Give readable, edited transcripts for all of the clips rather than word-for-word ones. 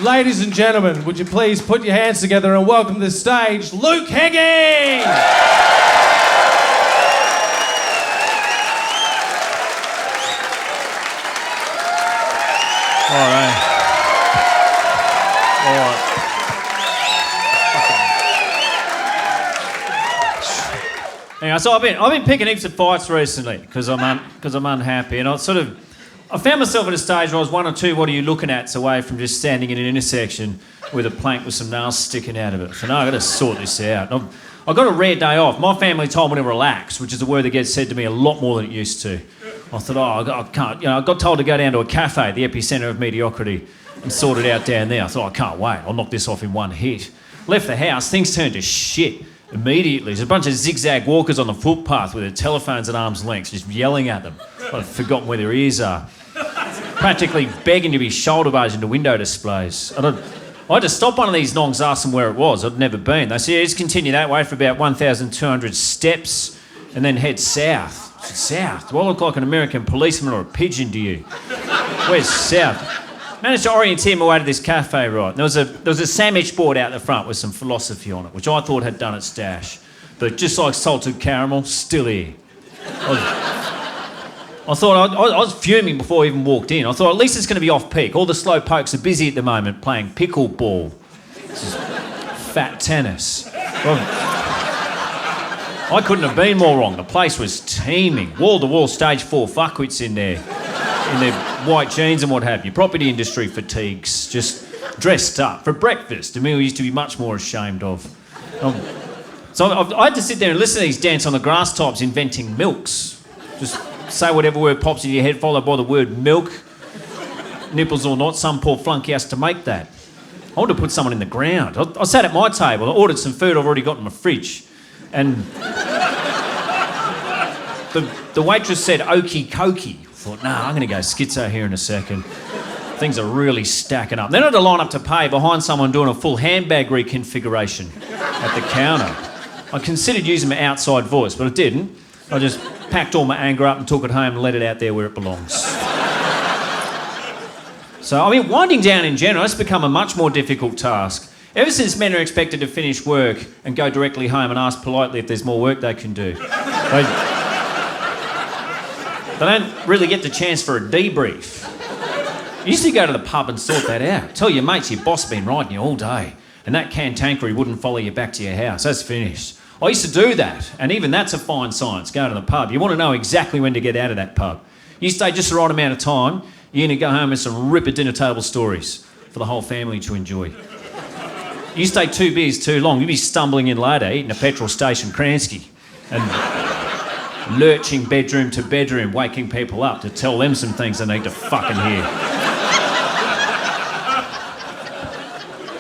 Ladies and gentlemen, would you please put your hands together and welcome to the stage, Luke Heggie! All right. Anyway, so I've been picking heaps of fights recently because I'm unhappy, and I found myself at a stage where I was one or two "what are you looking at" away from just standing in an intersection with a plank with some nails sticking out of it. So no, I've got to sort this out. I've got a rare day off. My family told me to relax, which is a word that gets said to me a lot more than it used to. I thought, I can't. I got told to go down to a cafe, the epicentre of mediocrity, and sort it out down there. I thought, I can't wait. I'll knock this off in one hit. Left the house, things turned to shit immediately. There's a bunch of zigzag walkers on the footpath with their telephones at arm's length, just yelling at them. I've forgotten where their ears are. Practically begging to be shoulder barged into window displays. I had to stop one of these nongs, ask them where it was. I'd never been. They said, yeah, just continue that way for about 1,200 steps and then head south. I said, south? Do I look like an American policeman or a pigeon to you? Where's south? Managed to orienteer my way to this cafe, right. There was a sandwich board out the front with some philosophy on it, which I thought had done its dash. But just like salted caramel, still here. I thought I was fuming before I even walked in. I thought, at least it's going to be off-peak. All the slow pokes are busy at the moment playing pickleball. This is fat tennis. Well, I couldn't have been more wrong. The place was teeming. Wall-to-wall stage 4 fuckwits in there. In their white jeans and what have you. Property industry fatigues. Just dressed up for breakfast. A meal we used to be much more ashamed of. So I had to sit there and listen to these dance on the grass types inventing milks. Just say whatever word pops in your head, followed by the word milk. Nipples or not, some poor flunky has to make that. I wanted to put someone in the ground. I sat at my table, I ordered some food I've already got in my fridge, and the waitress said okie dokie. I thought, nah, I'm going to go schizo here in a second. Things are really stacking up. Then I had to line up to pay behind someone doing a full handbag reconfiguration at the counter. I considered using my outside voice, but I didn't. I just packed all my anger up and took it home and let it out there where it belongs. So, winding down in general, it's become a much more difficult task. Ever since men are expected to finish work and go directly home and ask politely if there's more work they can do. They don't really get the chance for a debrief. You used to go to the pub and sort that out. Tell your mates your boss been riding you all day and that cantankerous wouldn't follow you back to your house. That's finished. I used to do that, and even that's a fine science, go to the pub. You want to know exactly when to get out of that pub. You stay just the right amount of time, you're going to go home with some ripper dinner table stories for the whole family to enjoy. You stay 2 beers too long, you'll be stumbling in later, eating a petrol station Kransky, and lurching bedroom to bedroom, waking people up to tell them some things they need to fucking hear.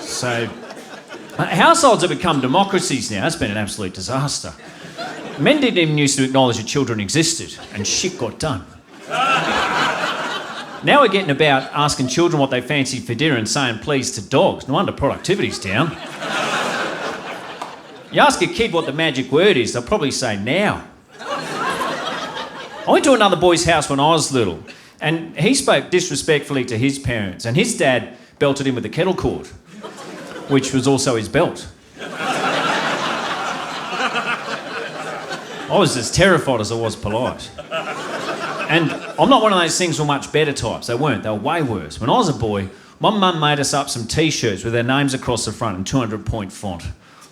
So, households have become democracies now. That's been an absolute disaster. Men didn't even used to acknowledge that children existed, and shit got done. Now we're getting about asking children what they fancy for dinner and saying please to dogs. No wonder productivity's down. You ask a kid what the magic word is, they'll probably say now. I went to another boy's house when I was little, and he spoke disrespectfully to his parents, and his dad belted him with a kettle cord, which was also his belt. I was as terrified as I was polite. And I'm not one of those things who are much better types. They weren't. They were way worse. When I was a boy, my mum made us up some T-shirts with their names across the front in 200-point font.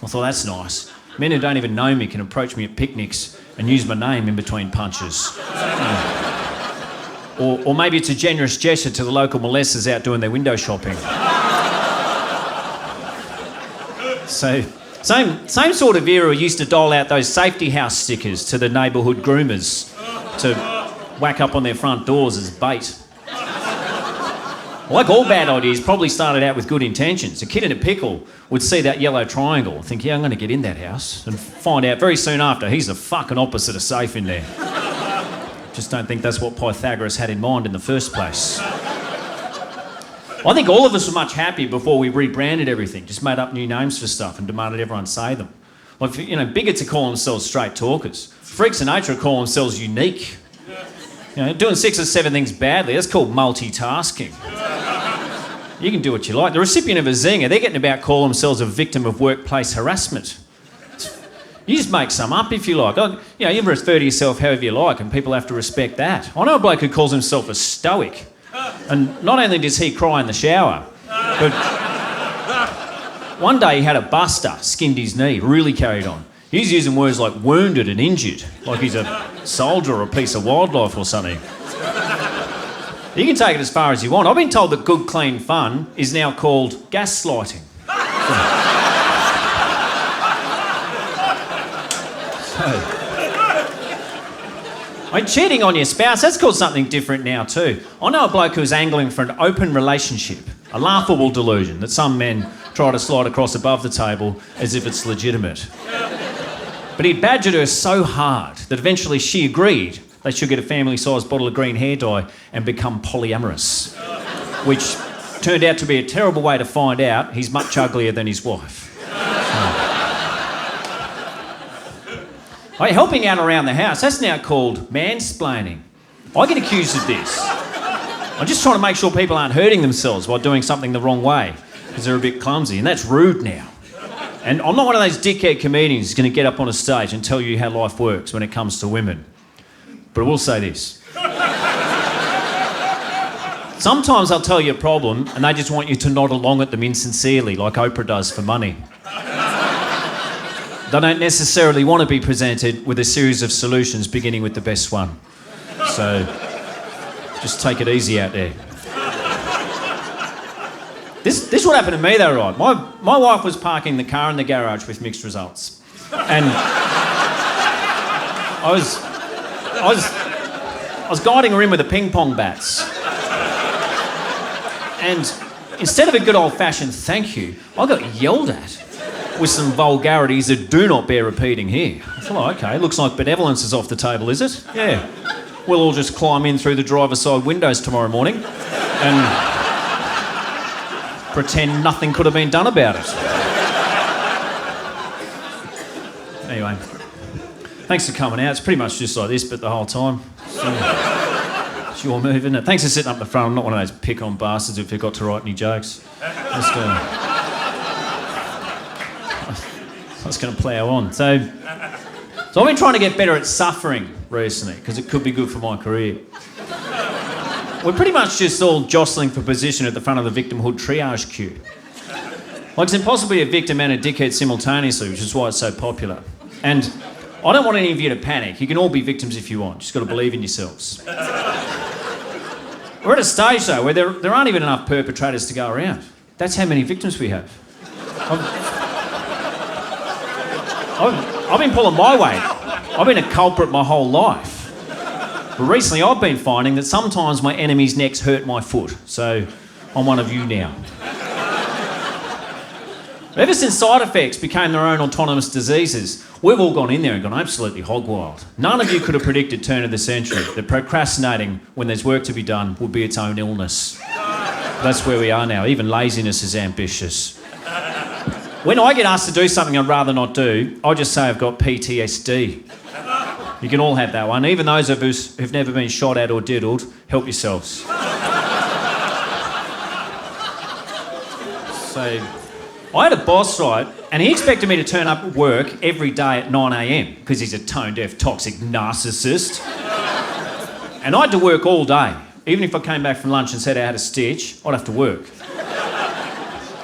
I thought, that's nice. Men who don't even know me can approach me at picnics and use my name in between punches. Or maybe it's a generous gesture to the local molesters out doing their window shopping. So, same sort of era we used to dole out those safety house stickers to the neighbourhood groomers to whack up on their front doors as bait. Like all bad ideas, probably started out with good intentions. A kid in a pickle would see that yellow triangle and think, yeah, I'm going to get in that house, and find out very soon after he's the fucking opposite of safe in there. Just don't think that's what Pythagoras had in mind in the first place. I think all of us were much happier before we rebranded everything, just made up new names for stuff and demanded everyone say them. Like, bigots are calling themselves straight talkers. Freaks of nature are calling themselves unique. Doing 6 or 7 things badly, that's called multitasking. You can do what you like. The recipient of a zinger, they're getting about call themselves a victim of workplace harassment. You just make some up if you like. You refer to yourself however you like, and people have to respect that. I know a bloke who calls himself a stoic, and not only does he cry in the shower, but one day he had a buster, skinned his knee, really carried on. He's using words like wounded and injured, like he's a soldier or a piece of wildlife or something. You can take it as far as you want. I've been told that good, clean fun is now called gaslighting. Cheating on your spouse, that's called something different now too. I know a bloke who's angling for an open relationship, a laughable delusion that some men try to slide across above the table as if it's legitimate. But he badgered her so hard that eventually she agreed they should get a family-sized bottle of green hair dye and become polyamorous, which turned out to be a terrible way to find out he's much uglier than his wife. Helping out around the house, that's now called mansplaining. I get accused of this. I'm just trying to make sure people aren't hurting themselves by doing something the wrong way, because they're a bit clumsy, and that's rude now. And I'm not one of those dickhead comedians who's going to get up on a stage and tell you how life works when it comes to women. But I will say this. Sometimes I'll tell you a problem and they just want you to nod along at them insincerely, like Oprah does for money. They don't necessarily want to be presented with a series of solutions beginning with the best one. So just take it easy out there. This is what happened to me though, right? My wife was parking the car in the garage with mixed results. And I was guiding her in with the ping pong bats. And instead of a good old-fashioned thank you, I got yelled at with some vulgarities that do not bear repeating here. I thought, okay, looks like benevolence is off the table, is it? Yeah. We'll all just climb in through the driver's side windows tomorrow morning and pretend nothing could have been done about it. Anyway, thanks for coming out. It's pretty much just like this, but the whole time. So, it's your move, isn't it? Thanks for sitting up the front. I'm not one of those pick-on bastards who forgot to write any jokes. I was going to plough on. So I've been trying to get better at suffering recently because it could be good for my career. We're pretty much just all jostling for position at the front of the victimhood triage queue. Like, it's impossible to be a victim and a dickhead simultaneously, which is why it's so popular. And I don't want any of you to panic. You can all be victims if you want. Just got to believe in yourselves. We're at a stage, though, where there aren't even enough perpetrators to go around. That's how many victims we have. I've been pulling my weight. I've been a culprit my whole life. But recently I've been finding that sometimes my enemy's necks hurt my foot. So I'm one of you now. Ever since side effects became their own autonomous diseases, we've all gone in there and gone absolutely hog wild. None of you could have predicted turn of the century that procrastinating when there's work to be done would be its own illness. That's where we are now. Even laziness is ambitious. When I get asked to do something I'd rather not do, I just say I've got PTSD. You can all have that one. Even those of us who've never been shot at or diddled, help yourselves. So, I had a boss, right, and he expected me to turn up at work every day at 9 a.m, because he's a tone-deaf, toxic narcissist. And I had to work all day. Even if I came back from lunch and said I had a stitch, I'd have to work.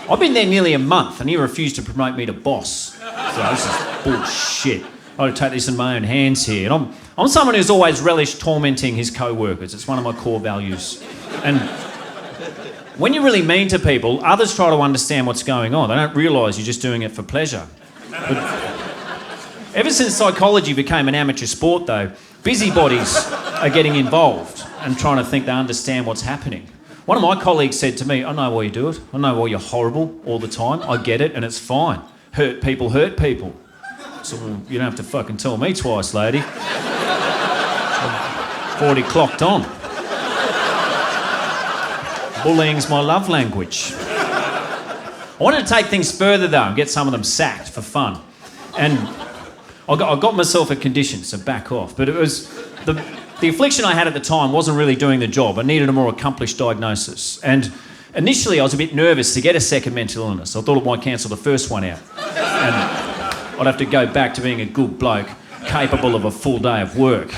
I've been there nearly a month and he refused to promote me to boss. So this is bullshit. I've got to take this in my own hands here. And I'm someone who's always relished tormenting his co-workers. It's one of my core values. And when you're really mean to people, others try to understand what's going on. They don't realise you're just doing it for pleasure. But ever since psychology became an amateur sport, though, busybodies are getting involved and trying to think they understand what's happening. One of my colleagues said to me, I know why you do it. I know why you're horrible all the time. I get it and it's fine. Hurt people hurt people. So, well, you don't have to fucking tell me twice, lady. I've already clocked on. Bullying's my love language. I wanted to take things further though and get some of them sacked for fun. And I got myself a condition, so back off. But it was... The affliction I had at the time wasn't really doing the job. I needed a more accomplished diagnosis. And Initially, I was a bit nervous to get a second mental illness. I thought it might cancel the first one out. And I'd have to go back to being a good bloke, capable of a full day of work.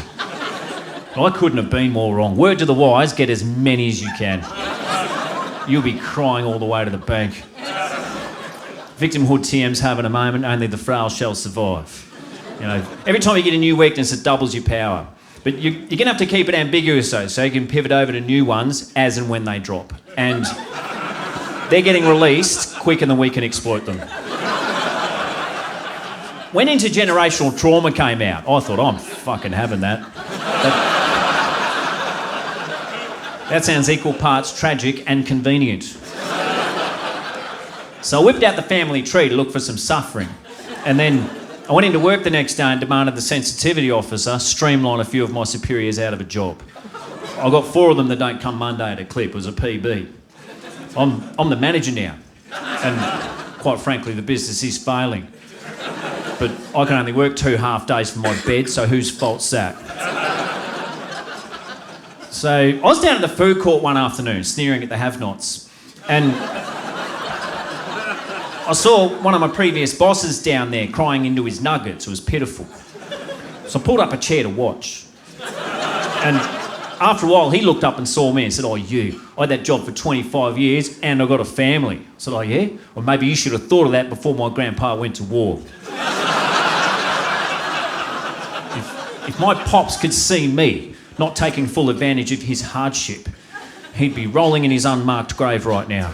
But I couldn't have been more wrong. Word to the wise, get as many as you can. You'll be crying all the way to the bank. Victimhood TM's having a moment, only the frail shall survive. You know, every time you get a new weakness, it doubles your power. But you're going to have to keep it ambiguous, though, so you can pivot over to new ones as and when they drop. And they're getting released quicker than we can exploit them. When intergenerational trauma came out, I thought, I'm fucking having that. That sounds equal parts tragic and convenient. So I whipped out the family tree to look for some suffering. And then I went into work the next day and demanded the sensitivity officer streamline a few of my superiors out of a job. I got 4 of them that don't come Monday at a clip. It was a PB. I'm the manager now. And quite frankly, the business is failing. But I can only work 2 half days from my bed, so whose fault's that? So I was down at the food court one afternoon, sneering at the have-nots. And I saw one of my previous bosses down there crying into his nuggets. It was pitiful. So I pulled up a chair to watch. And after a while, he looked up and saw me and said, "Oh, you, I had that job for 25 years and I got a family." I said, "Oh, yeah? Well, maybe you should have thought of that before my grandpa went to war." If my pops could see me not taking full advantage of his hardship, he'd be rolling in his unmarked grave right now.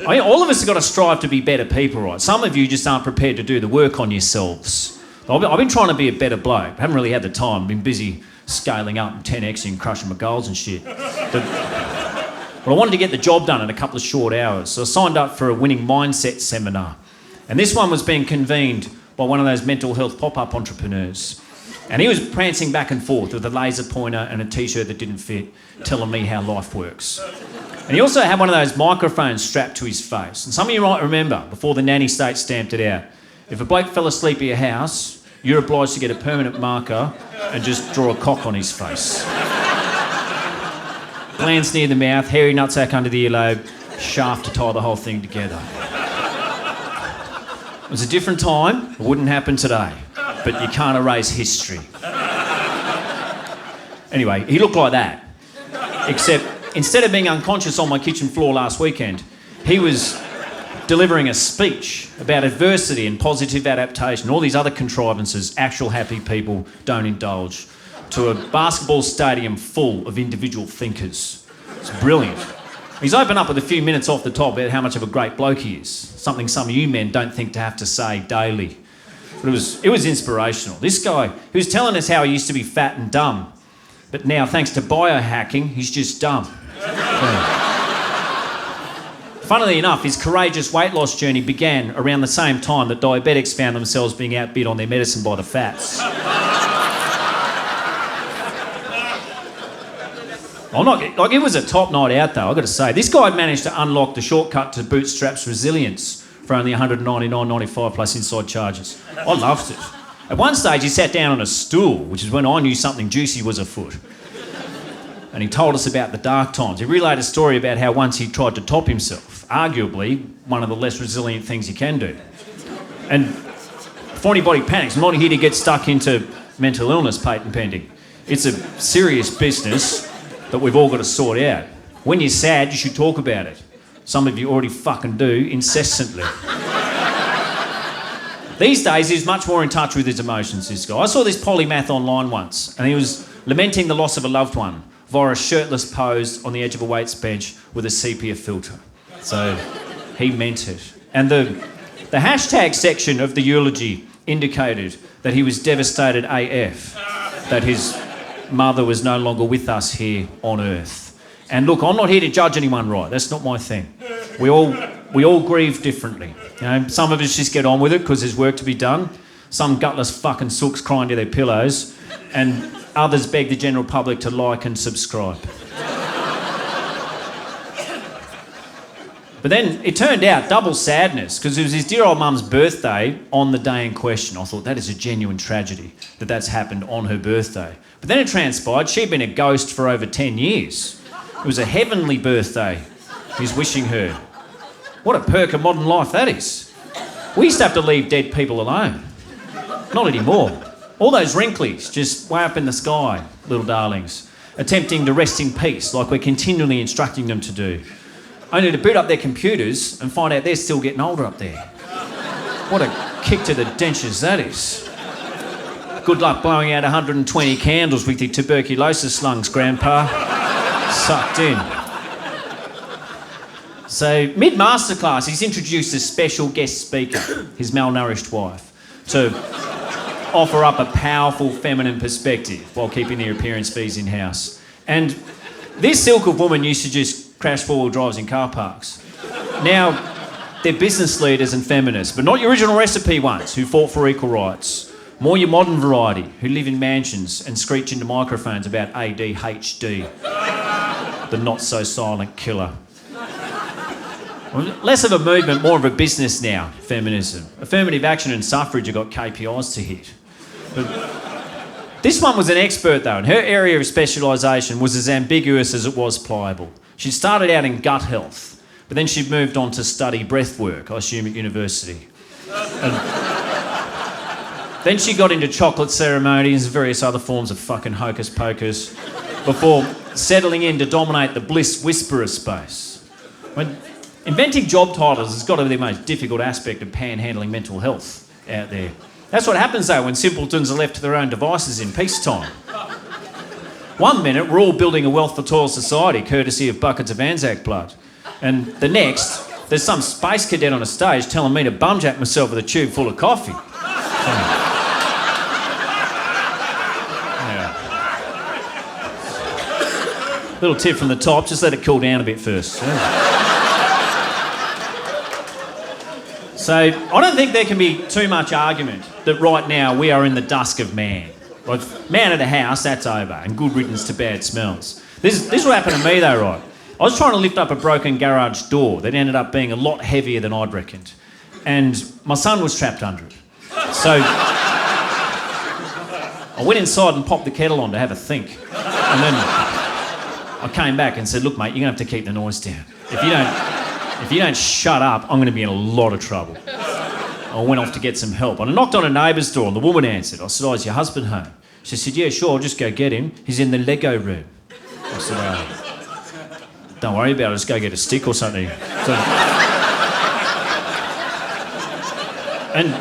All of us have got to strive to be better people, right? Some of you just aren't prepared to do the work on yourselves. I've been trying to be a better bloke. I haven't really had the time. I've been busy scaling up and 10xing and crushing my goals and shit. But I wanted to get the job done in a couple of short hours, so I signed up for a winning mindset seminar. And this one was being convened by one of those mental health pop-up entrepreneurs. And he was prancing back and forth with a laser pointer and a T-shirt that didn't fit, telling me how life works. And he also had one of those microphones strapped to his face. And some of you might remember, before the nanny state stamped it out, if a bloke fell asleep at your house, you're obliged to get a permanent marker and just draw a cock on his face. Glands near the mouth, hairy nutsack under the earlobe, shaft to tie the whole thing together. It was a different time. It wouldn't happen today. But you can't erase history. Anyway, he looked like that. Except instead of being unconscious on my kitchen floor last weekend, he was delivering a speech about adversity and positive adaptation, all these other contrivances actual happy people don't indulge, to a basketball stadium full of individual thinkers. It's brilliant. He's opened up with a few minutes off the top about how much of a great bloke he is, something some of you men don't think to have to say daily. But it was inspirational. This guy, he was telling us how he used to be fat and dumb, but now, thanks to biohacking, he's just dumb. Yeah. Funnily enough, his courageous weight loss journey began around the same time that diabetics found themselves being outbid on their medicine by the fats. It was a top night out though, I've got to say. This guy had managed to unlock the shortcut to Bootstrap's resilience for only $199.95 plus inside charges. I loved it. At one stage, he sat down on a stool, which is when I knew something juicy was afoot. And he told us about the dark times. He relayed a story about how once he tried to top himself, arguably one of the less resilient things you can do. And before anybody panics, I'm not here to get stuck into mental illness patent pending. It's a serious business that we've all got to sort out. When you're sad, you should talk about it. Some of you already fucking do incessantly. These days, he's much more in touch with his emotions, this guy. I saw this polymath online once, and he was lamenting the loss of a loved one via a shirtless pose on the edge of a weights bench with a sepia filter. So he meant it. And the hashtag section of the eulogy indicated that he was devastated AF, that his mother was no longer with us here on Earth. And look, I'm not here to judge anyone, right? That's not my thing. We all grieve differently. You know, some of us just get on with it because there's work to be done. Some gutless fucking sooks crying to their pillows, and others beg the general public to like and subscribe. But then it turned out double sadness, because it was his dear old mum's birthday on the day in question. I thought that is a genuine tragedy that that's happened on her birthday. But then it transpired she'd been a ghost for over 10 years. It was a heavenly birthday he's wishing her. What a perk of modern life that is. We used to have to leave dead people alone. Not anymore. All those wrinklies just way up in the sky, little darlings, attempting to rest in peace like we're continually instructing them to do, only to boot up their computers and find out they're still getting older up there. What a kick to the dentures that is. Good luck blowing out 120 candles with your tuberculosis lungs, Grandpa. Sucked in. So, mid-masterclass, he's introduced a special guest speaker, his malnourished wife, to offer up a powerful feminine perspective while keeping their appearance fees in-house. And this ilk of woman used to just crash four-wheel drives in car parks. Now, they're business leaders and feminists, but not your original recipe ones who fought for equal rights. More your modern variety who live in mansions and screech into microphones about ADHD, the not-so-silent killer. Less of a movement, more of a business now, feminism. Affirmative action and suffrage have got KPIs to hit. But this one was an expert though, and her area of specialisation was as ambiguous as it was pliable. She started out in gut health, but then she moved on to study breath work, I assume at university. And then she got into chocolate ceremonies and various other forms of fucking hocus pocus before settling in to dominate the bliss whisperer space. Inventing job titles has got to be the most difficult aspect of panhandling mental health out there. That's what happens though when simpletons are left to their own devices in peacetime. One minute we're all building a wealth for toil society courtesy of buckets of Anzac blood. And the next, there's some space cadet on a stage telling me to bumjack myself with a tube full of coffee. Yeah. Little tip from the top, just let it cool down a bit first. Yeah. So I don't think there can be too much argument that right now we are in the dusk of man. Like, man at a house, that's over, and good riddance to bad smells. This will happen to me though, right? I was trying to lift up a broken garage door that ended up being a lot heavier than I'd reckoned. And my son was trapped under it. So I went inside and popped the kettle on to have a think. And then I came back and said, look mate, you're going to have to keep the noise down. If you don't shut up, I'm going to be in a lot of trouble. I went off to get some help. And I knocked on a neighbour's door and the woman answered. I said, oh, is your husband home? She said, yeah, sure, I'll just go get him. He's in the Lego room. I said, don't worry about it, just go get a stick or something. So, and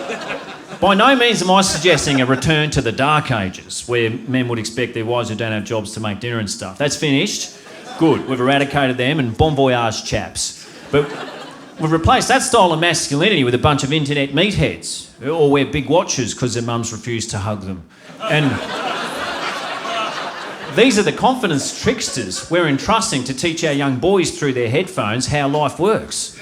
by no means am I suggesting a return to the dark ages where men would expect their wives who don't have jobs to make dinner and stuff. That's finished. Good, we've eradicated them and bon voyage chaps. But we've replaced that style of masculinity with a bunch of internet meatheads who all wear big watches because their mums refuse to hug them. And these are the confidence tricksters we're entrusting to teach our young boys through their headphones how life works.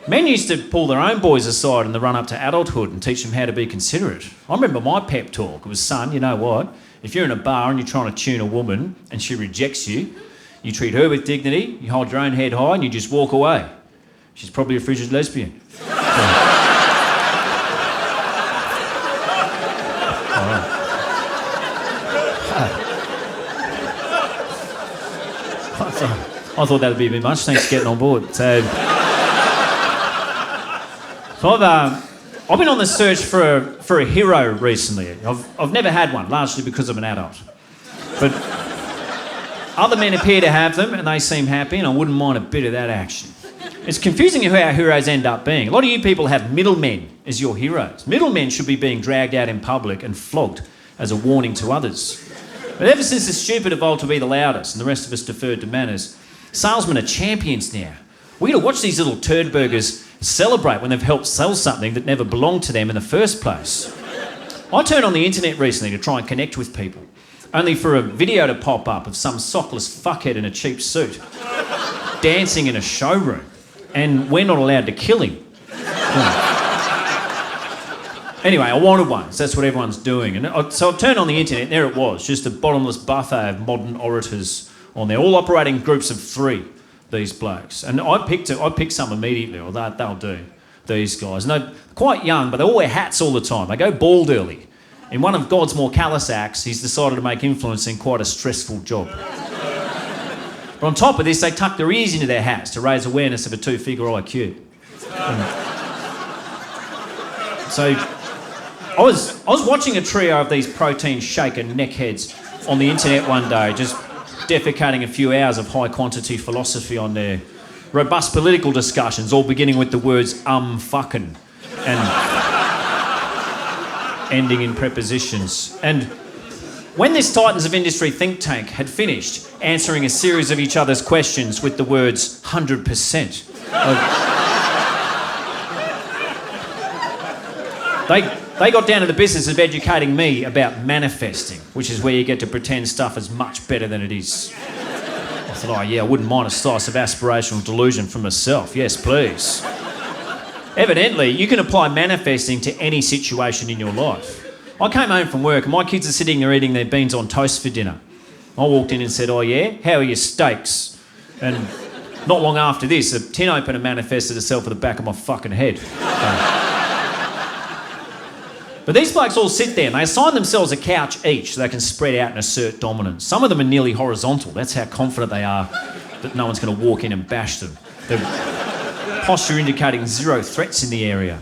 Men used to pull their own boys aside in the run-up to adulthood and teach them how to be considerate. I remember my pep talk. It was, son, you know what? If you're in a bar and you're trying to tune a woman and she rejects you, you treat her with dignity, you hold your own head high and you just walk away. She's probably a frigid lesbian. I thought that would be a bit much. Thanks for getting on board. So I've been on the search for a hero recently. I've never had one, largely because I'm an adult. But other men appear to have them, and they seem happy, and I wouldn't mind a bit of that action. It's confusing who our heroes end up being. A lot of you people have middlemen as your heroes. Middlemen should be being dragged out in public and flogged as a warning to others. But ever since the stupid evolved to be the loudest and the rest of us deferred to manners, salesmen are champions now. We got to watch these little turd burgers celebrate when they've helped sell something that never belonged to them in the first place. I turned on the internet recently to try and connect with people, only for a video to pop up of some sockless fuckhead in a cheap suit dancing in a showroom, and we're not allowed to kill him. Anyway, I wanted one, so that's what everyone's doing. And so I turned on the internet, and there it was, just a bottomless buffet of modern orators on there, all operating groups of 3, these blokes. And I picked some immediately, or they'll do, these guys. And they're quite young, but they all wear hats all the time. They go bald early. In one of God's more callous acts, he's decided to make influencing quite a stressful job. But on top of this, they tuck their ears into their hats to raise awareness of a 2-figure IQ. So I was watching a trio of these protein shaker neckheads on the internet one day, just defecating a few hours of high-quantity philosophy on their robust political discussions, all beginning with the words fucking and ending in prepositions. And when this Titans of Industry think tank had finished answering a series of each other's questions with the words 100%, they got down to the business of educating me about manifesting, which is where you get to pretend stuff is much better than it is. I thought, I wouldn't mind a slice of aspirational delusion for myself. Yes, please. Evidently, you can apply manifesting to any situation in your life. I came home from work and my kids are sitting there eating their beans on toast for dinner. I walked in and said, how are your steaks? And not long after this, a tin opener manifested itself at the back of my fucking head. But these blokes all sit there and they assign themselves a couch each so they can spread out and assert dominance. Some of them are nearly horizontal. That's how confident they are that no one's going to walk in and bash them. Their posture indicating zero threats in the area.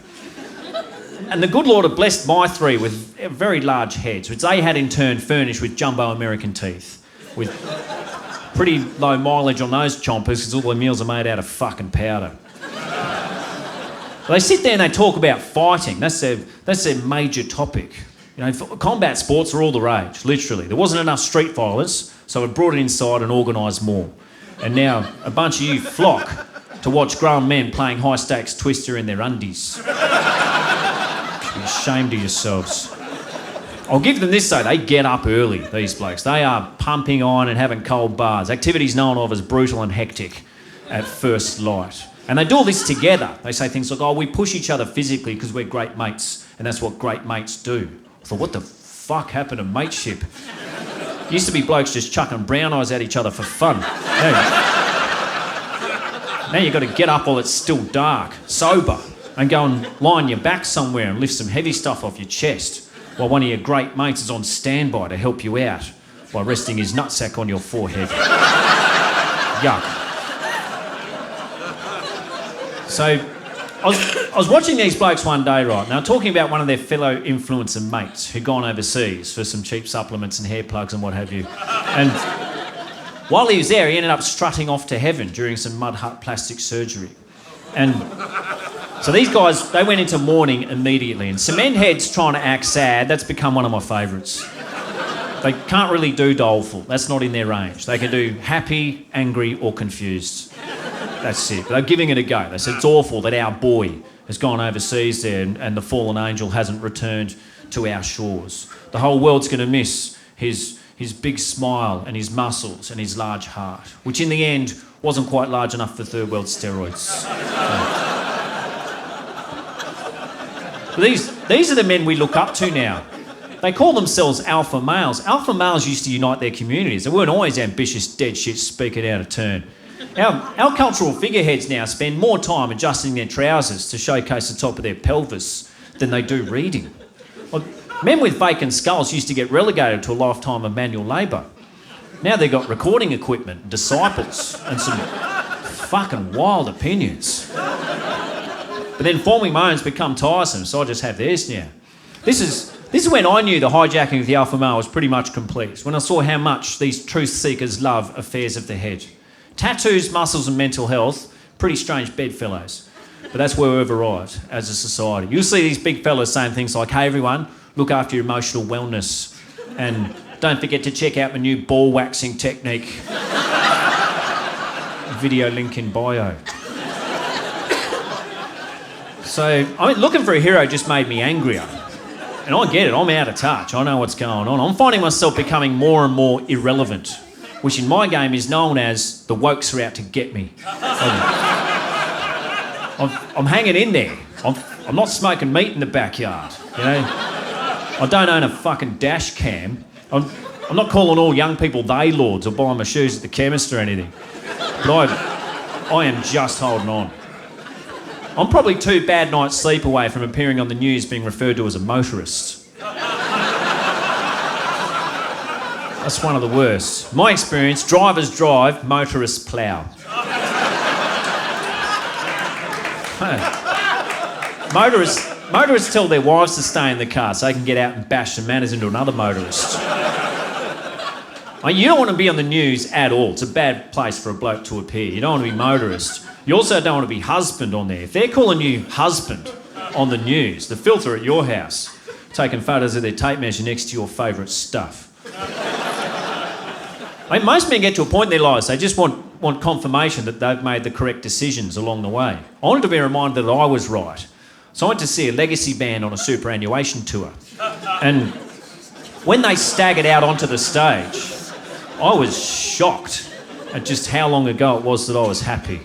And the good Lord had blessed my three with very large heads, which they had in turn furnished with jumbo American teeth, with pretty low mileage on those chompers because all their meals are made out of fucking powder. They sit there and they talk about fighting. That's their major topic. You know, combat sports are all the rage, literally. There wasn't enough street violence, so I brought it inside and organised more. And now a bunch of you flock to watch grown men playing high-stakes Twister in their undies. You should be ashamed of yourselves. I'll give them this though, they get up early, these blokes. They are pumping on and having cold baths, activities known of as brutal and hectic at first light. And they do all this together. They say things like, we push each other physically because we're great mates, and that's what great mates do. I thought, what the fuck happened to mateship? Used to be blokes just chucking brown eyes at each other for fun. Now you've got to get up while it's still dark, sober, and go and lie on your back somewhere and lift some heavy stuff off your chest while one of your great mates is on standby to help you out by resting his nutsack on your forehead. Yuck. So I was watching these blokes one day, right, now talking about one of their fellow influencer mates who'd gone overseas for some cheap supplements and hair plugs and what have you. And while he was there, he ended up strutting off to heaven during some mud hut plastic surgery. And so these guys, they went into mourning immediately. And cement heads trying to act sad, that's become one of my favourites. They can't really do doleful. That's not in their range. They can do happy, angry or confused. That's it. They're giving it a go. They said it's awful that our boy has gone overseas there and the fallen angel hasn't returned to our shores. The whole world's going to miss his big smile and his muscles and his large heart, which in the end wasn't quite large enough for third world steroids. These are the men we look up to now. They call themselves alpha males. Alpha males used to unite their communities. They weren't always ambitious dead shits speaking out of turn. Our cultural figureheads now spend more time adjusting their trousers to showcase the top of their pelvis than they do reading. Well, men with vacant skulls used to get relegated to a lifetime of manual labour. Now they've got recording equipment, disciples, and some fucking wild opinions. But then forming my own's become tiresome, so I just have theirs now. This is when I knew the hijacking of the alpha male was pretty much complete, when I saw how much these truth seekers love affairs of the head. Tattoos, muscles and mental health, pretty strange bedfellows. But that's where we've arrived as a society. You'll see these big fellas saying things like, hey everyone, look after your emotional wellness and don't forget to check out my new ball waxing technique. Video link in bio. So, looking for a hero just made me angrier. And I get it, I'm out of touch, I know what's going on. I'm finding myself becoming more and more irrelevant, which in my game is known as the wokes are out to get me. I'm hanging in there. I'm not smoking meat in the backyard, you know. I don't own a fucking dash cam. I'm not calling all young people they lords or buying my shoes at the chemist or anything. But I am just holding on. I'm probably 2 bad nights sleep away from appearing on the news being referred to as a motorist. That's one of the worst. My experience, drivers drive, motorists plough. Motorists tell their wives to stay in the car so they can get out and bash some manners into another motorist. You don't want to be on the news at all. It's a bad place for a bloke to appear. You don't want to be motorist. You also don't want to be husband on there. If they're calling you husband on the news, the filter at your house, taking photos of their tape measure next to your favourite stuff. Most men get to a point in their lives, they just want confirmation that they've made the correct decisions along the way. I wanted to be reminded that I was right. So I went to see a legacy band on a superannuation tour. And when they staggered out onto the stage, I was shocked at just how long ago it was that I was happy.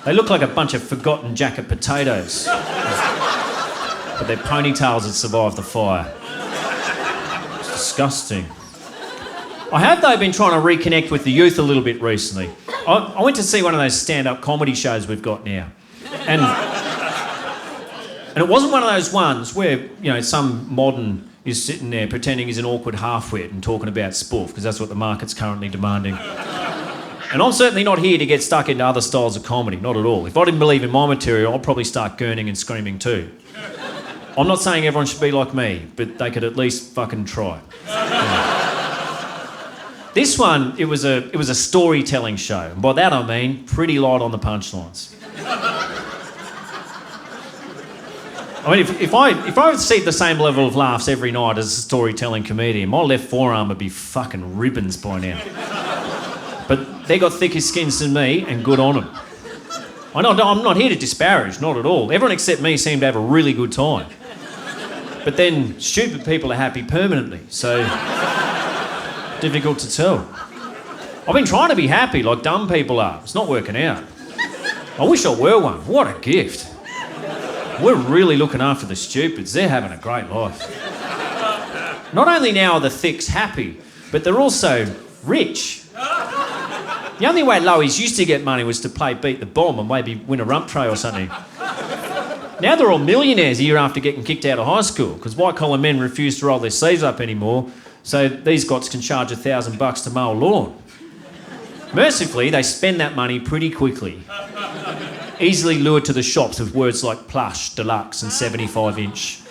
They look like a bunch of forgotten jacket potatoes. But their ponytails had survived the fire. It's disgusting. I have, though, been trying to reconnect with the youth a little bit recently. I went to see one of those stand-up comedy shows we've got now. And it wasn't one of those ones where, some modern is sitting there pretending he's an awkward half-wit and talking about spoof, because that's what the market's currently demanding. And I'm certainly not here to get stuck into other styles of comedy, not at all. If I didn't believe in my material, I'd probably start gurning and screaming too. I'm not saying everyone should be like me, but they could at least fucking try. This one, it was a storytelling show. And by that I mean pretty light on the punchlines. I mean, if I received the same level of laughs every night as a storytelling comedian, my left forearm would be fucking ribbons by now. But they got thicker skins than me, and good on them. I'm not here to disparage, not at all. Everyone except me seemed to have a really good time. But then stupid people are happy permanently, so difficult to tell. I've been trying to be happy like dumb people are. It's not working out. I wish I were one. What a gift. We're really looking after the stupids. They're having a great life. Not only now are the thicks happy, but they're also rich. The only way Lowies used to get money was to play Beat the Bomb and maybe win a rump tray or something. Now they're all millionaires a year after getting kicked out of high school because white-collar men refuse to roll their sleeves up anymore, so these gots can charge $1,000 to mow a lawn. Mercifully, they spend that money pretty quickly, easily lured to the shops with words like plush, deluxe and 75-inch.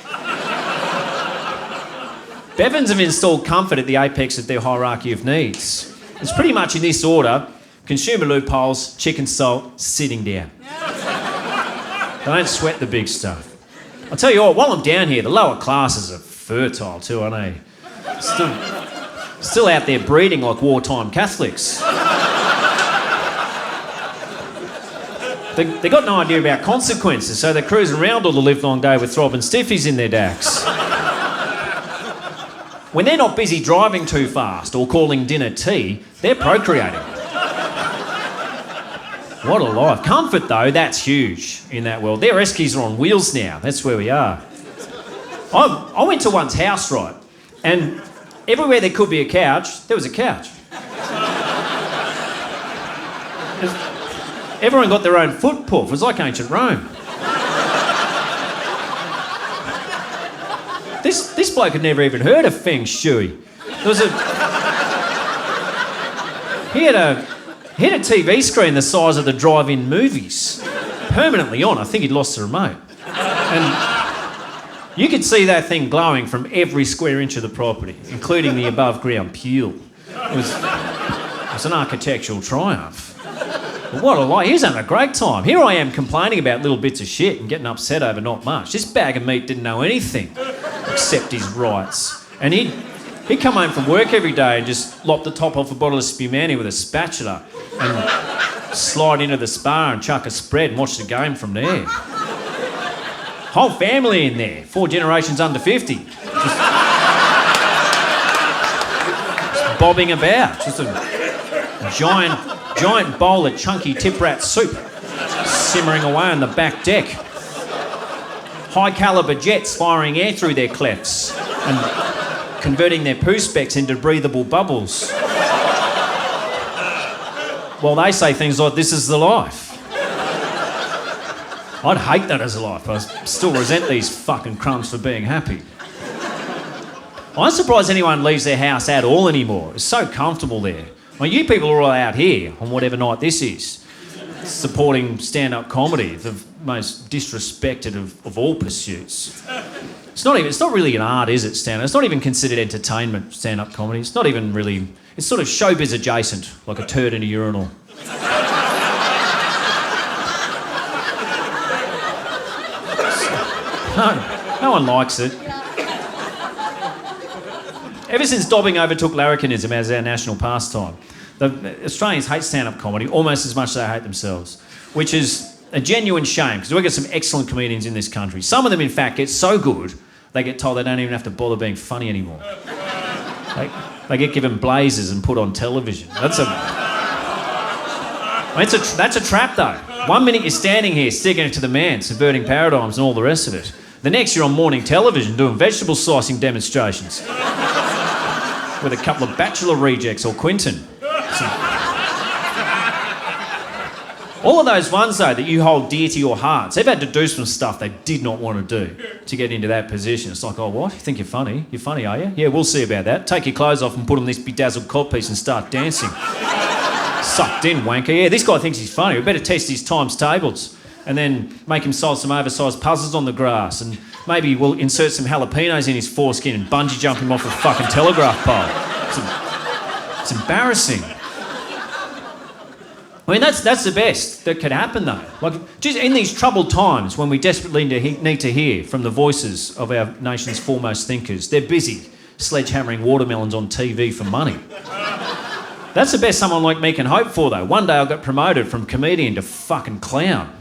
Bevins have installed comfort at the apex of their hierarchy of needs. It's pretty much in this order: consumer loopholes, chicken salt, sitting down. They don't sweat the big stuff. I'll tell you what, while I'm down here, the lower classes are fertile too, aren't they? Still out there breeding like wartime Catholics. They got no idea about consequences, so they're cruising around all the live-long day with throbbing stiffies in their dacks. When they're not busy driving too fast or calling dinner tea, they're procreating. What a life. Comfort, though, that's huge in that world. Their eskies are on wheels now. That's where we are. I went to one's house, right, and everywhere there could be a couch, there was a couch. Everyone got their own foot puff. It was like ancient Rome. This bloke had never even heard of Feng Shui. He had a TV screen the size of the drive-in movies, permanently on. I think he'd lost the remote. And you could see that thing glowing from every square inch of the property, including the above-ground pool. It was an architectural triumph. But what a life. He was having a great time. Here I am complaining about little bits of shit and getting upset over not much. This bag of meat didn't know anything except his rights. And he'd come home from work every day and just lop the top off a bottle of spumani with a spatula and slide into the spa and chuck a spread and watch the game from there. Whole family in there, 4 generations under 50. Just bobbing about. Just a giant bowl of chunky tip rat soup simmering away on the back deck. High calibre jets firing air through their clefts and converting their poo specks into breathable bubbles. Well, they say things like, "This is the life." I'd hate that as a life. I still resent these fucking crumbs for being happy. I'm surprised anyone leaves their house at all anymore. It's so comfortable there. Well, you people are all out here on whatever night this is, supporting stand-up comedy, the most disrespected of all pursuits. It's not really an art, is it, stand-up? It's not even considered entertainment, stand-up comedy. It's not even really... It's sort of showbiz adjacent, like a turd in a urinal. No one likes it. Ever since dobbing overtook larrikinism as our national pastime, the Australians hate stand-up comedy almost as much as they hate themselves, which is a genuine shame, because we've got some excellent comedians in this country. Some of them, in fact, get so good, they get told they don't even have to bother being funny anymore. They get given blazers and put on television. That's a trap, though. 1 minute you're standing here sticking it to the man, subverting paradigms and all the rest of it. The next you're on morning television doing vegetable slicing demonstrations with a couple of Bachelor rejects or Quinton. All of those ones, though, that you hold dear to your hearts, they've had to do some stuff they did not want to do to get into that position. It's like, oh, what? You think you're funny? You're funny, are you? Yeah, we'll see about that. Take your clothes off and put on this bedazzled codpiece and start dancing. Sucked in, wanker. Yeah, this guy thinks he's funny. We better test his times tables and then make him solve some oversized puzzles on the grass, and maybe we'll insert some jalapenos in his foreskin and bungee jump him off a fucking telegraph pole. It's embarrassing. I mean, that's the best that could happen, though. Like, just in these troubled times when we desperately need to hear from the voices of our nation's foremost thinkers, they're busy sledgehammering watermelons on TV for money. That's the best someone like me can hope for, though. One day I'll get promoted from comedian to fucking clown.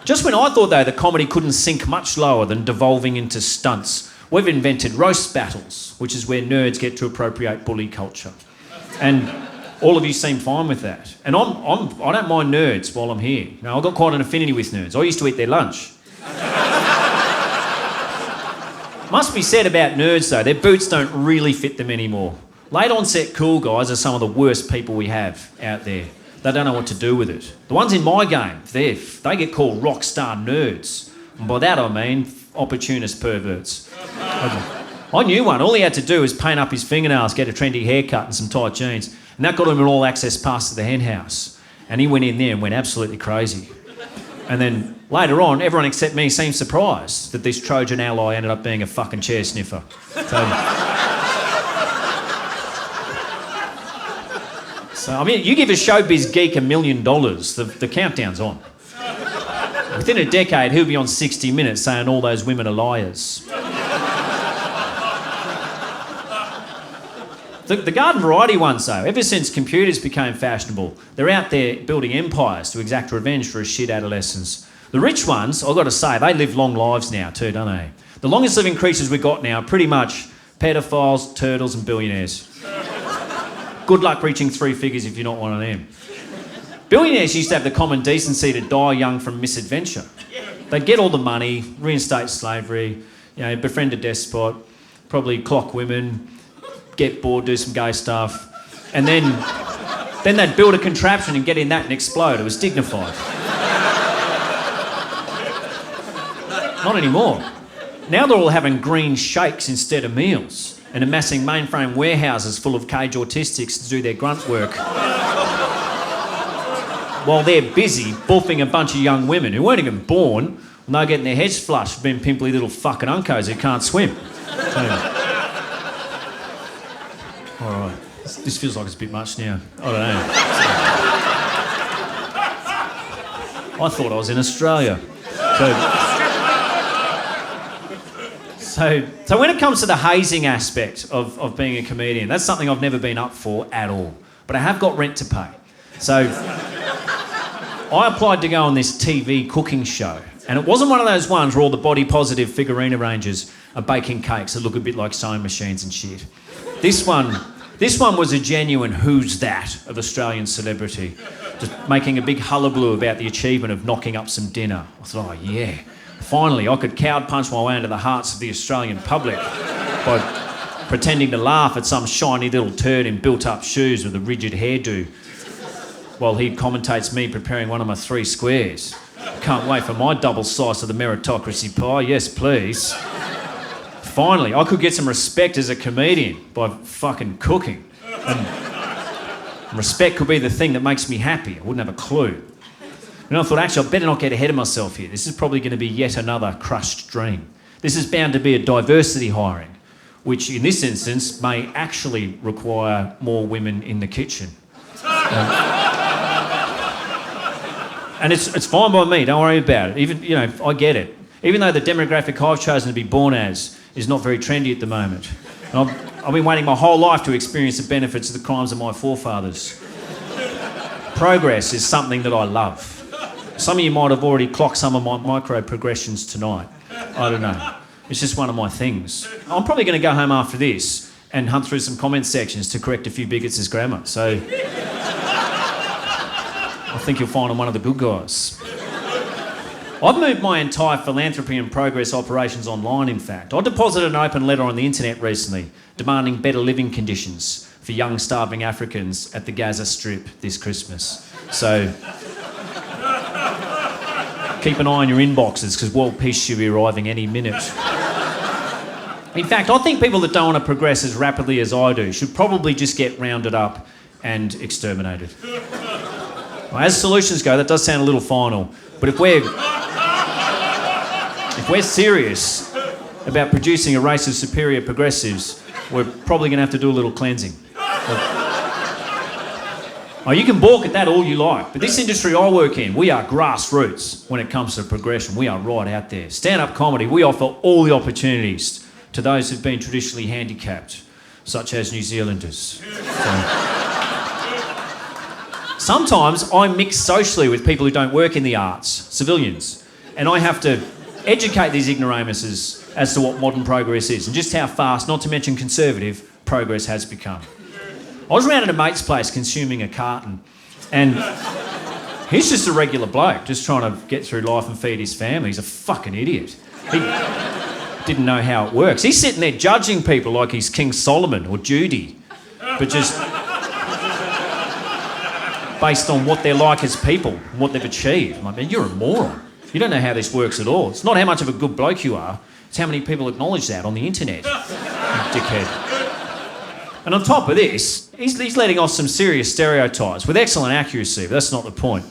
Just when I thought, though, that comedy couldn't sink much lower than devolving into stunts, we've invented roast battles, which is where nerds get to appropriate bully culture. And all of you seem fine with that. And I don't mind nerds while I'm here. You know, I've got quite an affinity with nerds. I used to eat their lunch. Must be said about nerds, though, their boots don't really fit them anymore. Late onset cool guys are some of the worst people we have out there. They don't know what to do with it. The ones in my game, they get called rock star nerds. And by that I mean opportunist perverts. I knew one. All he had to do was paint up his fingernails, get a trendy haircut and some tight jeans. And that got him an all-access pass to the hen house. And he went in there and went absolutely crazy. And then later on, everyone except me seemed surprised that this Trojan ally ended up being a fucking chair sniffer. So, I mean, you give a showbiz geek $1 million, the countdown's on. Within a decade, he'll be on 60 Minutes saying all those women are liars. The garden variety ones, though, ever since computers became fashionable, they're out there building empires to exact revenge for a shit adolescence. The rich ones, I've got to say, they live long lives now too, don't they? The longest living creatures we've got now are pretty much pedophiles, turtles and billionaires. Good luck reaching 3 figures if you're not one of them. Billionaires used to have the common decency to die young from misadventure. They'd get all the money, reinstate slavery, you know, befriend a despot, probably clock women, get bored, do some gay stuff, and then they'd build a contraption and get in that and explode. It was dignified. Not anymore. Now they're all having green shakes instead of meals and amassing mainframe warehouses full of cage autistics to do their grunt work while they're busy buffing a bunch of young women who weren't even born and they're getting their heads flushed for being pimply little fucking uncos who can't swim. All right, this feels like it's a bit much now. I don't know. I thought I was in Australia. So when it comes to the hazing aspect of being a comedian, that's something I've never been up for at all. But I have got rent to pay. So I applied to go on this TV cooking show. And it wasn't one of those ones where all the body positive figurine arrangers are baking cakes that look a bit like sewing machines and shit. This one was a genuine who's that of Australian celebrity, just making a big hullabaloo about the achievement of knocking up some dinner. I thought, oh yeah, finally I could cowed punch my way into the hearts of the Australian public by pretending to laugh at some shiny little turd in built-up shoes with a rigid hairdo while he commentates me preparing one of my 3 squares. Can't wait for my double slice of the meritocracy pie, yes please. Finally, I could get some respect as a comedian by fucking cooking. And respect could be the thing that makes me happy. I wouldn't have a clue. And I thought, actually, I better not get ahead of myself here. This is probably going to be yet another crushed dream. This is bound to be a diversity hiring, which in this instance may actually require more women in the kitchen. And it's fine by me, don't worry about it. Even, I get it. Even though the demographic I've chosen to be born as is not very trendy at the moment. And I've been waiting my whole life to experience the benefits of the crimes of my forefathers. Progress is something that I love. Some of you might have already clocked some of my micro-progressions tonight. I don't know. It's just one of my things. I'm probably going to go home after this and hunt through some comment sections to correct a few bigots' grammar. So I think you'll find I'm one of the good guys. I've moved my entire philanthropy and progress operations online, in fact. I deposited an open letter on the internet recently demanding better living conditions for young starving Africans at the Gaza Strip this Christmas. So keep an eye on your inboxes because world peace should be arriving any minute. In fact, I think people that don't want to progress as rapidly as I do should probably just get rounded up and exterminated. Well, as solutions go, that does sound a little final, but if we're serious about producing a race of superior progressives, we're probably going to have to do a little cleansing. Oh, you can balk at that all you like, but this industry I work in, we are grassroots when it comes to progression. We are right out there. Stand-up comedy, we offer all the opportunities to those who've been traditionally handicapped, such as New Zealanders. Sometimes I mix socially with people who don't work in the arts, civilians, and I have to educate these ignoramuses as to what modern progress is and just how fast, not to mention conservative, progress has become. I was around at a mate's place consuming a carton, and he's just a regular bloke, just trying to get through life and feed his family. He's a fucking idiot. He didn't know how it works. He's sitting there judging people like he's King Solomon or Judy, but just based on what they're like as people and what they've achieved. I'm like, man, you're a moron. You don't know how this works at all. It's not how much of a good bloke you are, it's how many people acknowledge that on the internet. You dickhead. And on top of this, he's letting off some serious stereotypes with excellent accuracy, but that's not the point.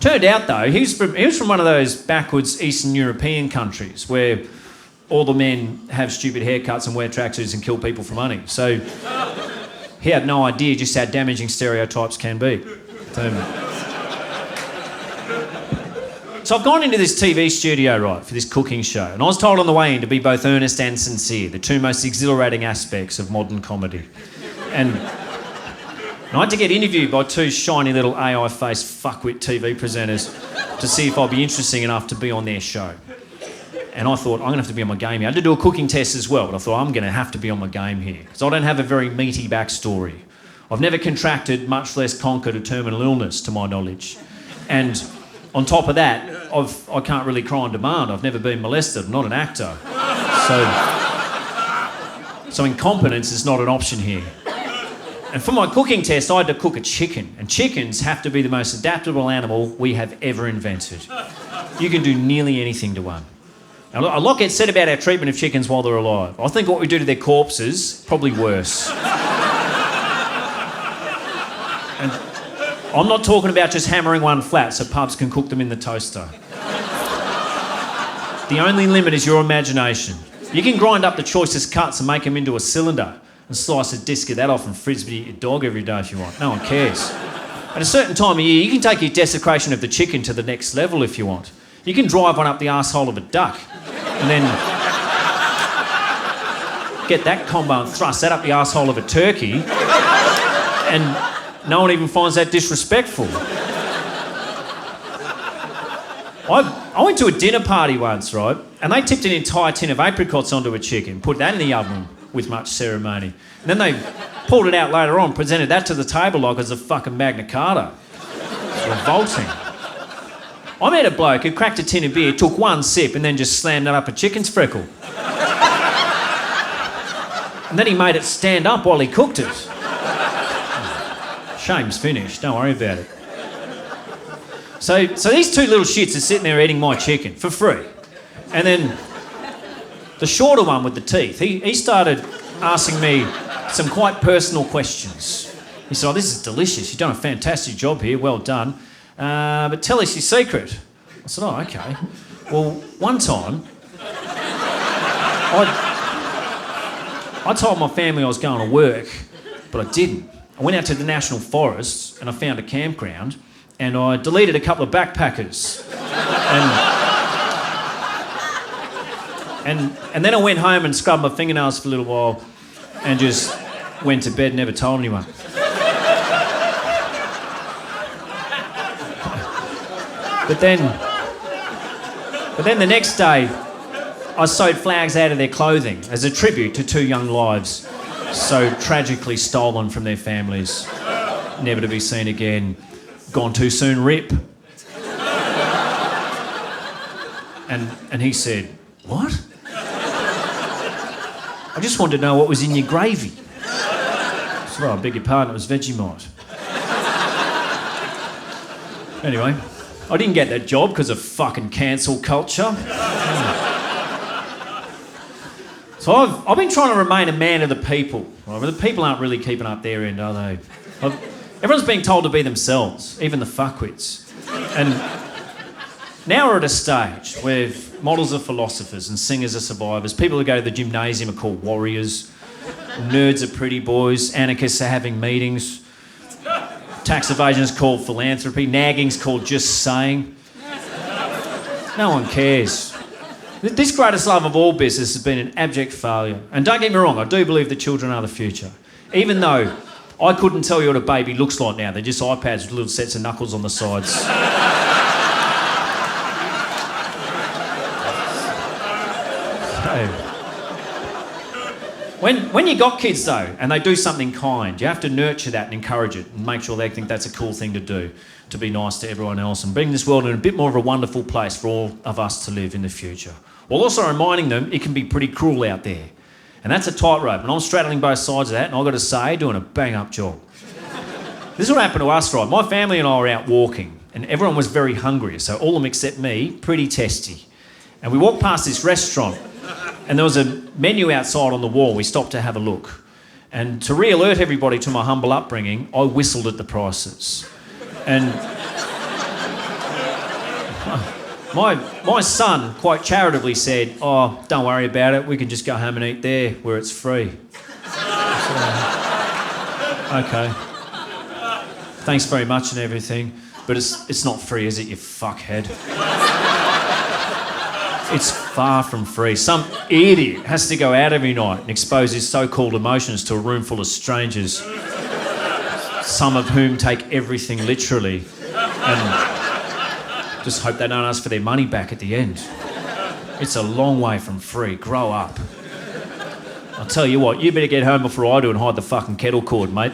Turned out, though, he was from one of those backwards Eastern European countries where all the men have stupid haircuts and wear tracksuits and kill people for money. So he had no idea just how damaging stereotypes can be. So I've gone into this TV studio, right, for this cooking show, and I was told on the way in to be both earnest and sincere, the two most exhilarating aspects of modern comedy. And I had to get interviewed by two shiny little AI-faced fuckwit TV presenters to see if I'd be interesting enough to be on their show. And I thought, I'm going to have to be on my game here. I had to do a cooking test as well, but I thought, I'm going to have to be on my game here, because I don't have a very meaty backstory. I've never contracted, much less conquered, a terminal illness, to my knowledge. And on top of that, I can't really cry on demand. I've never been molested. I'm not an actor. So incompetence is not an option here. And for my cooking test, I had to cook a chicken. And chickens have to be the most adaptable animal we have ever invented. You can do nearly anything to one. Now, a lot gets said about our treatment of chickens while they're alive. I think what we do to their corpses, probably worse. And I'm not talking about just hammering one flat so pubs can cook them in the toaster. The only limit is your imagination. You can grind up the choicest cuts and make them into a cylinder and slice a disc of that off and frisbee your dog every day if you want. No one cares. At a certain time of year, you can take your desecration of the chicken to the next level if you want. You can drive one up the arsehole of a duck and then get that combo and thrust that up the arsehole of a turkey and no one even finds that disrespectful. I went to a dinner party once, right? And they tipped an entire tin of apricots onto a chicken, put that in the oven with much ceremony. And then they pulled it out later on, presented that to the table like it was a fucking Magna Carta. It's revolting. I met a bloke who cracked a tin of beer, took one sip, and then just slammed it up a chicken's freckle. And then he made it stand up while he cooked it. Shame's finished, don't worry about it. So these two little shits are sitting there eating my chicken for free. And then the shorter one with the teeth, he started asking me some quite personal questions. He said, "Oh, this is delicious. You've done a fantastic job here. Well done. But tell us your secret." I said, "Oh, okay. Well, one time, I told my family I was going to work, but I didn't. I went out to the National Forests and I found a campground and I deleted a couple of backpackers. And then I went home and scrubbed my fingernails for a little while and just went to bed and never told anyone." But then the next day, I sewed flags out of their clothing as a tribute to 2 young lives so tragically stolen from their families, never to be seen again, gone too soon, rip. And he said, "What?" "I just wanted to know what was in your gravy." I said, "Oh, I beg your pardon, it was Vegemite." Anyway, I didn't get that job because of fucking cancel culture. So I've been trying to remain a man of the people. Right? But the people aren't really keeping up their end, are they? Everyone's being told to be themselves, even the fuckwits. And now we're at a stage where models are philosophers and singers are survivors. People who go to the gymnasium are called warriors. Nerds are pretty boys. Anarchists are having meetings. Tax evasion is called philanthropy. Nagging's called just saying. No one cares. This greatest love of all business has been an abject failure. And don't get me wrong, I do believe the children are the future. Even though I couldn't tell you what a baby looks like now. They're just iPads with little sets of knuckles on the sides. So, when you got kids though, and they do something kind, you have to nurture that and encourage it and make sure they think that's a cool thing to do, to be nice to everyone else and bring this world in a bit more of a wonderful place for all of us to live in the future. While also reminding them it can be pretty cruel out there. And that's a tightrope, and I'm straddling both sides of that, and I've got to say, doing a bang-up job. This is what happened to us, right? My family and I were out walking, and everyone was very hungry, so all of them except me, pretty testy. And we walked past this restaurant, and there was a menu outside on the wall. We stopped to have a look. And to re-alert everybody to my humble upbringing, I whistled at the prices. And my son quite charitably said, "Oh, don't worry about it. We can just go home and eat there where it's free." So, okay. Thanks very much and everything, but it's not free, is it, you fuckhead? It's far from free. Some idiot has to go out every night and expose his so-called emotions to a room full of strangers, some of whom take everything literally, and just hope they don't ask for their money back at the end. It's a long way from free. Grow up. I'll tell you what, you better get home before I do and hide the fucking kettle cord, mate.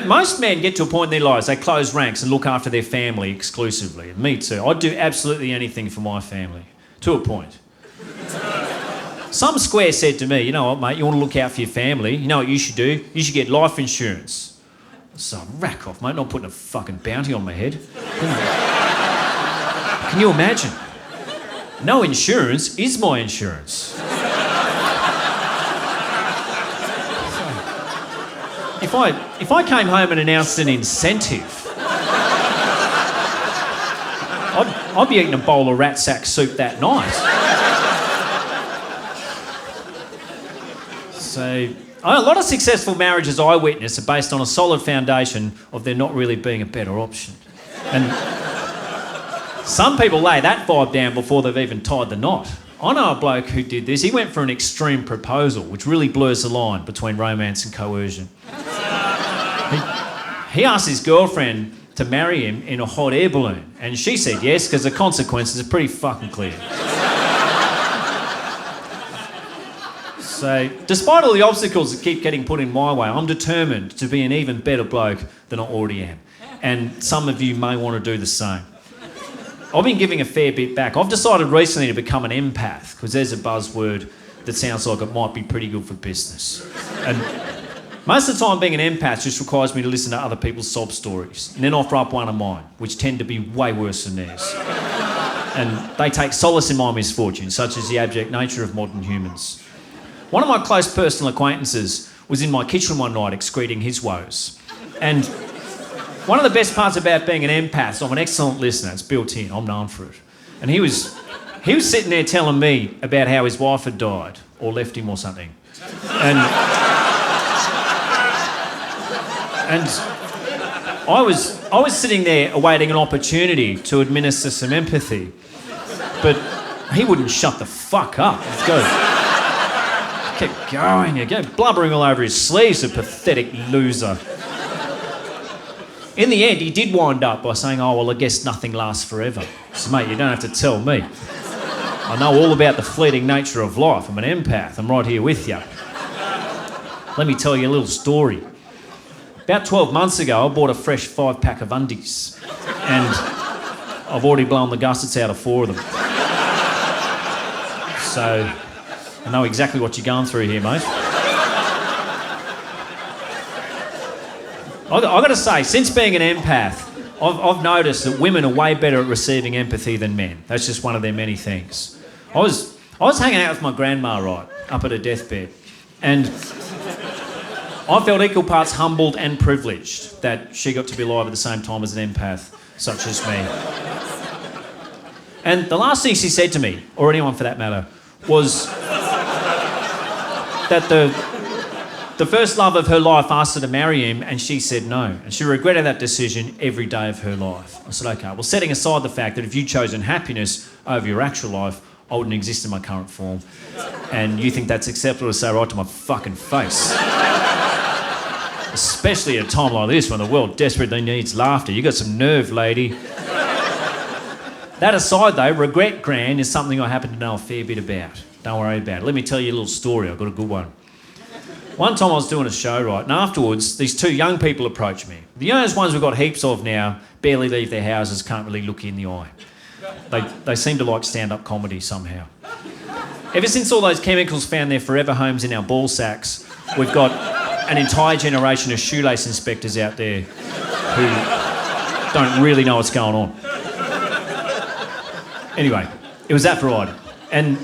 Most men get to a point in their lives, they close ranks and look after their family exclusively. And me too. I'd do absolutely anything for my family, to a point. Some square said to me, "You know what, mate, you want to look out for your family, you know what you should do? You should get life insurance." So, rack off, mate, not putting a fucking bounty on my head. Can you imagine? No insurance is my insurance. If I came home and announced an incentive, I'd be eating a bowl of rat sack soup that night. So, a lot of successful marriages I witness are based on a solid foundation of there not really being a better option. And some people lay that vibe down before they've even tied the knot. I know a bloke who did this. He went for an extreme proposal, which really blurs the line between romance and coercion. He asked his girlfriend to marry him in a hot air balloon, and she said yes because the consequences are pretty fucking clear. So, despite all the obstacles that keep getting put in my way, I'm determined to be an even better bloke than I already am. And some of you may want to do the same. I've been giving a fair bit back. I've decided recently to become an empath, because there's a buzzword that sounds like it might be pretty good for business. And Most of the time, being an empath just requires me to listen to other people's sob stories and then offer up one of mine, which tend to be way worse than theirs. And they take solace in my misfortune, such as the abject nature of modern humans. One of my close personal acquaintances was in my kitchen one night excreting his woes. And one of the best parts about being an empath is I'm an excellent listener. It's built in. I'm known for it. And he was sitting there telling me about how his wife had died or left him or something. And I was sitting there awaiting an opportunity to administer some empathy, but he wouldn't shut the fuck up. Let's go. Kept going again, blubbering all over his sleeves, a pathetic loser. In the end, he did wind up by saying, "Oh, well, I guess nothing lasts forever." So, mate, you don't have to tell me. I know all about the fleeting nature of life. I'm an empath. I'm right here with you. Let me tell you a little story. About 12 months ago, I bought a fresh 5-pack of undies, and I've already blown the gussets out of 4 of them. So, I know exactly what you're going through here, mate. I've got to say, since being an empath, I've noticed that women are way better at receiving empathy than men. That's just one of their many things. I was hanging out with my grandma, right, up at her deathbed, and I felt equal parts humbled and privileged that she got to be alive at the same time as an empath, such as me. And the last thing she said to me, or anyone for that matter, was that the first love of her life asked her to marry him and she said no. And she regretted that decision every day of her life. I said, okay, well, setting aside the fact that if you'd chosen happiness over your actual life, I wouldn't exist in my current form. And you think that's acceptable to say right to my fucking face. Especially at a time like this when the world desperately needs laughter. You got some nerve, lady. That aside though, regret, Gran, is something I happen to know a fair bit about. Don't worry about it. Let me tell you a little story. I've got a good one. One time I was doing a show, right, and afterwards these 2 young people approached me. The those ones we've got heaps of now barely leave their houses, can't really look you in the eye. They seem to like stand-up comedy somehow. Ever since all those chemicals found their forever homes in our ball sacks, we've got an entire generation of shoelace inspectors out there who don't really know what's going on. Anyway, it was that variety. And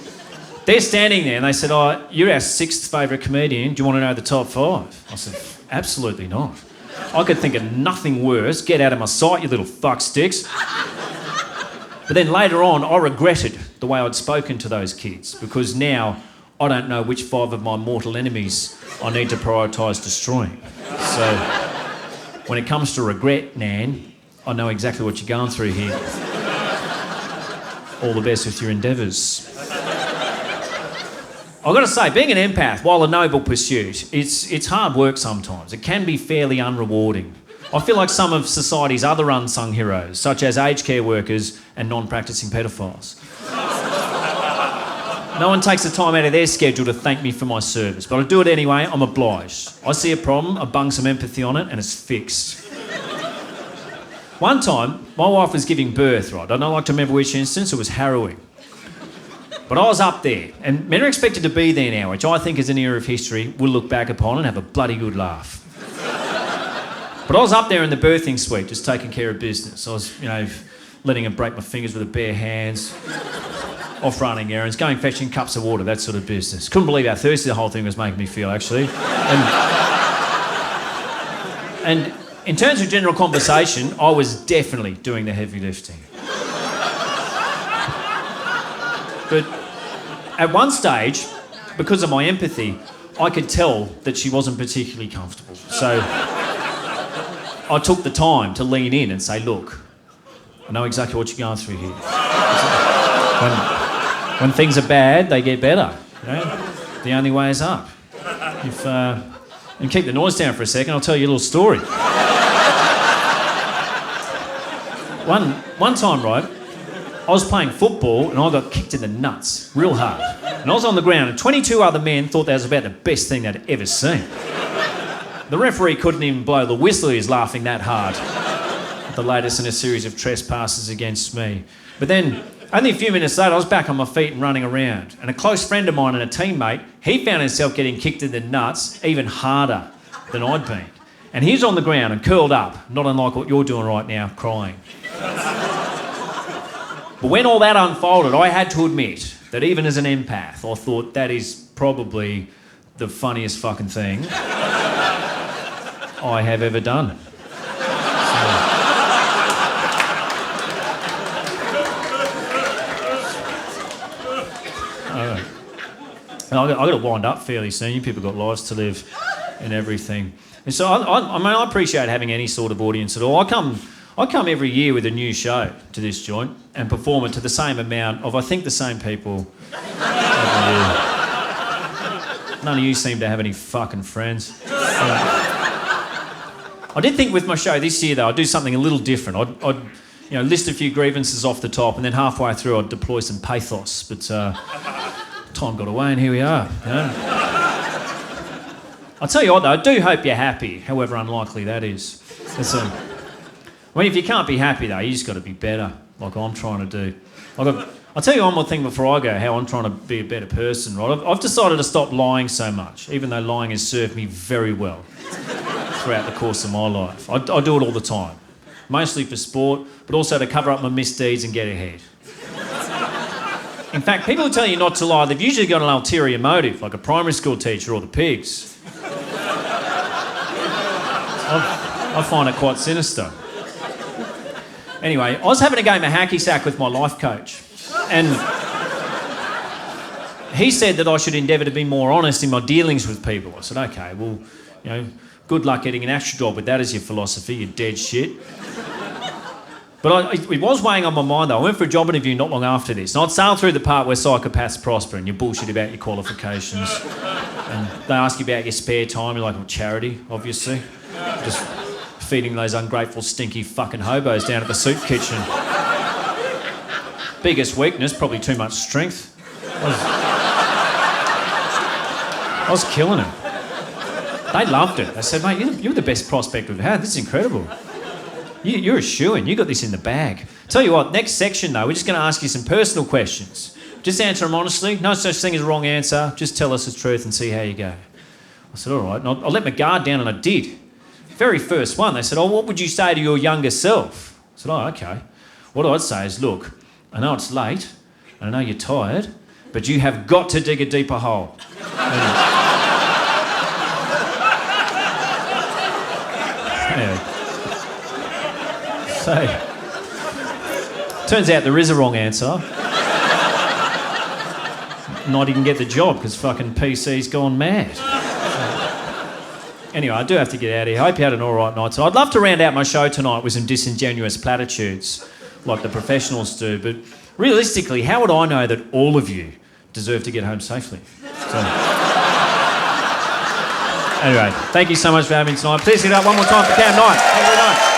they're standing there and they said, "Oh, you're our 6th favourite comedian. Do you want to know the top 5? I said, "Absolutely not. I could think of nothing worse. Get out of my sight, you little fucksticks." But then later on, I regretted the way I'd spoken to those kids because now I don't know which 5 of my mortal enemies I need to prioritise destroying. So when it comes to regret, Nan, I know exactly what you're going through here. All the best with your endeavours. I've got to say, being an empath, while a noble pursuit, it's hard work sometimes. It can be fairly unrewarding. I feel like some of society's other unsung heroes, such as aged care workers and non-practising pedophiles. No one takes the time out of their schedule to thank me for my service, but I do it anyway. I'm obliged. I see a problem, I bung some empathy on it, and it's fixed. One time, my wife was giving birth, right? I don't like to remember which instance, it was harrowing. But I was up there, and men are expected to be there now, which I think is an era of history we'll look back upon and have a bloody good laugh. But I was up there in the birthing suite, just taking care of business. I was, letting her break my fingers with her bare hands, off running errands, going fetching cups of water, that sort of business. Couldn't believe how thirsty the whole thing was making me feel, actually. And in terms of general conversation, I was definitely doing the heavy lifting. But at one stage, because of my empathy, I could tell that she wasn't particularly comfortable. So I took the time to lean in and say, "Look, I know exactly what you're going through here. When things are bad, they get better. The only way is up. If you keep the noise down for a second, I'll tell you a little story." One time, right, I was playing football and I got kicked in the nuts real hard. And I was on the ground and 22 other men thought that was about the best thing they'd ever seen. The referee couldn't even blow the whistle, he was laughing that hard. The latest in a series of trespasses against me. But then, only a few minutes later, I was back on my feet and running around. And a close friend of mine and a teammate, he found himself getting kicked in the nuts even harder. than I'd been. And he's on the ground and curled up, not unlike what you're doing right now, crying. But when all that unfolded, I had to admit that even as an empath, I thought that is probably the funniest fucking thing I have ever done. I got to wind up fairly soon. You people got lives to live and everything. And so I appreciate having any sort of audience at all. I come every year with a new show to this joint and perform it to the same amount of, I think, the same people every year. None of you seem to have any fucking friends. I did think with my show this year, though, I'd do something a little different. I'd list a few grievances off the top, and then halfway through I'd deploy some pathos. But time got away, and here we are. I'll tell you what, though, I do hope you're happy, however unlikely that is. I mean, if you can't be happy, though, you just got to be better, like I'm trying to do. I'll tell you one more thing before I go, how I'm trying to be a better person, right? I've decided to stop lying so much, even though lying has served me very well throughout the course of my life. I do it all the time, mostly for sport, but also to cover up my misdeeds and get ahead. In fact, people who tell you not to lie, they've usually got an ulterior motive, like a primary school teacher or the pigs. I find it quite sinister. Anyway, I was having a game of hacky sack with my life coach, and he said that I should endeavour to be more honest in my dealings with people. I said, okay, well, good luck getting an actual job with that as your philosophy, you dead shit. But it was weighing on my mind, though. I went for a job interview not long after this, and I'd sailed through the part where psychopaths prosper and you bullshit about your qualifications. And they ask you about your spare time, you're like, well, charity, obviously. Just feeding those ungrateful, stinky fucking hobos down at the soup kitchen. Biggest weakness, probably too much strength. I was killing him. They loved it. They said, mate, you're the best prospect we've had. This is incredible. You're a shoo-in. You got this in the bag. Tell you what, next section, though, we're just going to ask you some personal questions. Just answer them honestly. No such thing as a wrong answer. Just tell us the truth and see how you go. I said, all right. And I let my guard down, and I did. Very first one, they said, oh, what would you say to your younger self? I said, oh, okay. What I'd say is, look, I know it's late, and I know you're tired, but you have got to dig a deeper hole. Anyway. So, turns out there is a wrong answer. And I didn't get the job because fucking PC's gone mad. Anyway, I do have to get out of here. I hope you had an all right night. So I'd love to round out my show tonight with some disingenuous platitudes like the professionals do, but realistically, how would I know that all of you deserve to get home safely? So, anyway, thank you so much for having me tonight. Please hit up one more time for Cam Knight. Thank you very much.